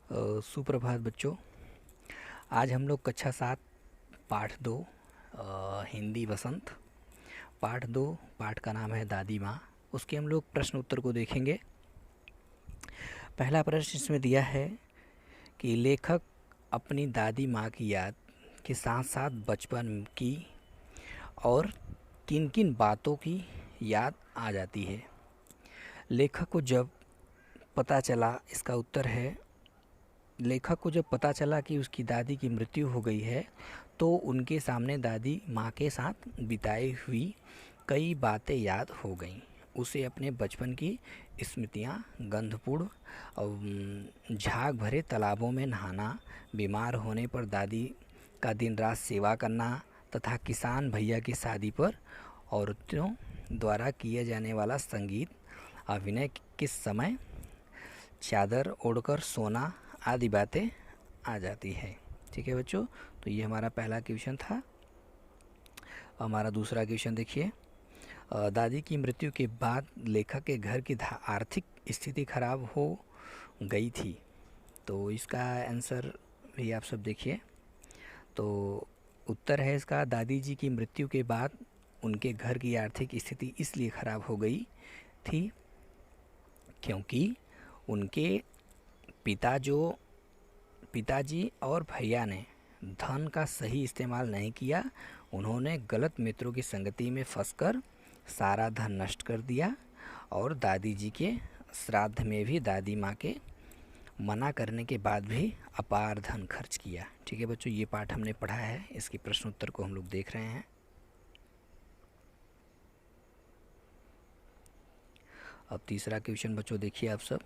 सुप्रभात बच्चों। आज हम लोग कक्षा 7 पाठ 2 हिंदी वसंत पाठ 2 पाठ का नाम है दादी माँ। उसके हम लोग प्रश्न उत्तर को देखेंगे। पहला प्रश्न इसमें दिया है कि लेखक अपनी दादी माँ की याद के साथ साथ बचपन की और किन किन बातों की याद आ जाती है। लेखक को जब पता चला, इसका उत्तर है, लेखक को जब पता चला कि उसकी दादी की मृत्यु हो गई है तो उनके सामने दादी माँ के साथ बिताई हुई कई बातें याद हो गईं। उसे अपने बचपन की स्मृतियाँ, गंधपूर्ण और झाग भरे तालाबों में नहाना, बीमार होने पर दादी का दिन रात सेवा करना तथा किसान भैया की शादी पर औरतों द्वारा किया जाने वाला संगीत अभिनय के समय चादर ओढ़कर सोना आदि बातें आ जाती है। ठीक है बच्चों, तो ये हमारा पहला क्वेश्चन था। हमारा दूसरा क्वेश्चन देखिए। दादी की मृत्यु के बाद लेखक के घर की आर्थिक स्थिति खराब हो गई थी। तो इसका आंसर भी आप सब देखिए। तो उत्तर है इसका, दादी जी की मृत्यु के बाद उनके घर की आर्थिक स्थिति इसलिए खराब हो गई थी क्योंकि उनके पिताजी और भैया ने धन का सही इस्तेमाल नहीं किया। उन्होंने गलत मित्रों की संगति में फंसकर सारा धन नष्ट कर दिया और दादी जी के श्राद्ध में भी दादी माँ के मना करने के बाद भी अपार धन खर्च किया। ठीक है बच्चों, ये पाठ हमने पढ़ा है, इसके प्रश्न उत्तर को हम लोग देख रहे हैं। अब तीसरा क्वेश्चन बच्चों देखिए आप सब।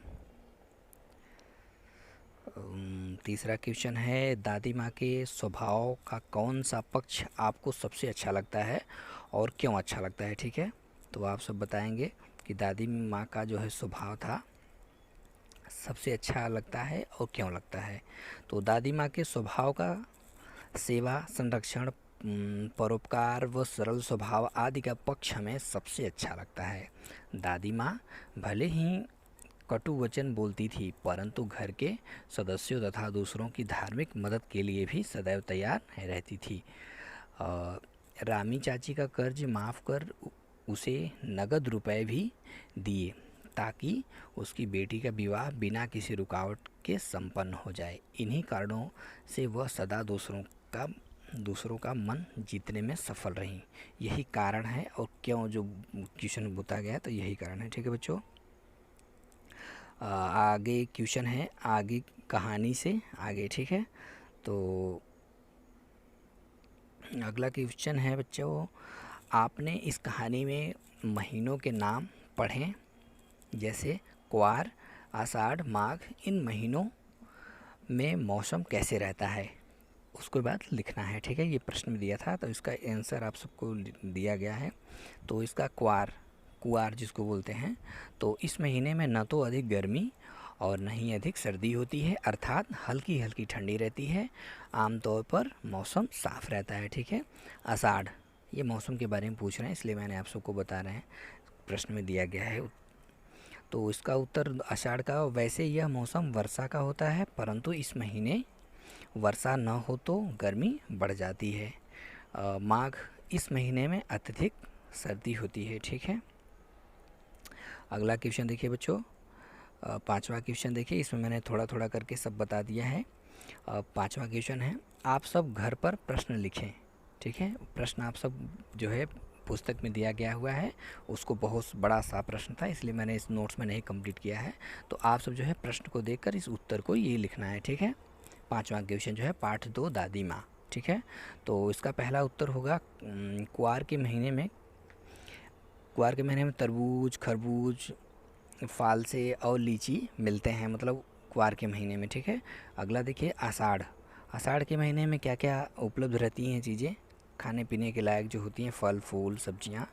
तीसरा क्वेश्चन है, दादी माँ के स्वभाव का कौन सा पक्ष आपको सबसे अच्छा लगता है और क्यों अच्छा लगता है। ठीक है, तो आप सब बताएंगे कि दादी माँ का जो है स्वभाव था सबसे अच्छा लगता है और क्यों लगता है। तो दादी माँ के स्वभाव का सेवा, संरक्षण, परोपकार व सरल स्वभाव आदि का पक्ष हमें सबसे अच्छा लगता है। दादी माँ भले ही कटु वचन बोलती थी परंतु घर के सदस्यों तथा दूसरों की धार्मिक मदद के लिए भी सदैव तैयार रहती थी। रामी चाची का कर्ज माफ़ कर उसे नगद रुपए भी दिए ताकि उसकी बेटी का विवाह बिना किसी रुकावट के संपन्न हो जाए। इन्हीं कारणों से वह सदा दूसरों का मन जीतने में सफल रही। यही कारण है और क्यों जो क्वेश्चन पूछा गया तो यही कारण है। ठीक है बच्चों, आगे क्वेश्चन है आगे कहानी से आगे। ठीक है, तो अगला क्वेश्चन है बच्चों, आपने इस कहानी में महीनों के नाम पढ़ें जैसे क्वार, आषाढ़, माघ। इन महीनों में मौसम कैसे रहता है उसके बाद लिखना है। ठीक है, ये प्रश्न में दिया था तो इसका आंसर आप सबको दिया गया है। तो इसका कुआर जिसको बोलते हैं, तो इस महीने में न तो अधिक गर्मी और न ही अधिक सर्दी होती है, अर्थात हल्की हल्की ठंडी रहती है। आमतौर पर मौसम साफ रहता है। ठीक है, आषाढ़, ये मौसम के बारे में पूछ रहे हैं इसलिए मैंने आप सबको बता रहे हैं, प्रश्न में दिया गया है। तो इसका उत्तर आषाढ़ का, वैसे यह मौसम वर्षा का होता है परंतु इस महीने वर्षा न हो तो गर्मी बढ़ जाती है। माघ, इस महीने में अत्यधिक सर्दी होती है। ठीक है, अगला क्वेश्चन देखिए बच्चों। पांचवा क्वेश्चन देखिए, इसमें मैंने थोड़ा थोड़ा करके सब बता दिया है। पांचवा क्वेश्चन है, आप सब घर पर प्रश्न लिखें। ठीक है, प्रश्न आप सब जो है पुस्तक में दिया गया हुआ है, उसको बहुत बड़ा सा प्रश्न था इसलिए मैंने इस नोट्स में नहीं कंप्लीट किया है। तो आप सब जो है प्रश्न को देखकर इस उत्तर को ये लिखना है। ठीक है, पांचवा क्वेश्चन जो है पाठ 2 दादी माँ। ठीक है, तो इसका पहला उत्तर होगा, कुआर के महीने में तरबूज, खरबूज, फालसे और लीची मिलते हैं, मतलब कुआर के महीने में। ठीक है, अगला देखिए आषाढ़ के महीने में क्या क्या उपलब्ध रहती हैं चीज़ें खाने पीने के लायक जो होती हैं, फल फूल सब्जियां,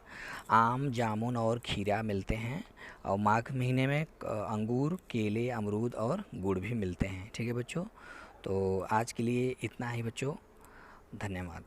आम, जामुन और खीरा मिलते हैं। और माघ महीने में अंगूर, केले, अमरूद और गुड़ भी मिलते हैं। ठीक है बच्चों, तो आज के लिए इतना ही बच्चों, धन्यवाद।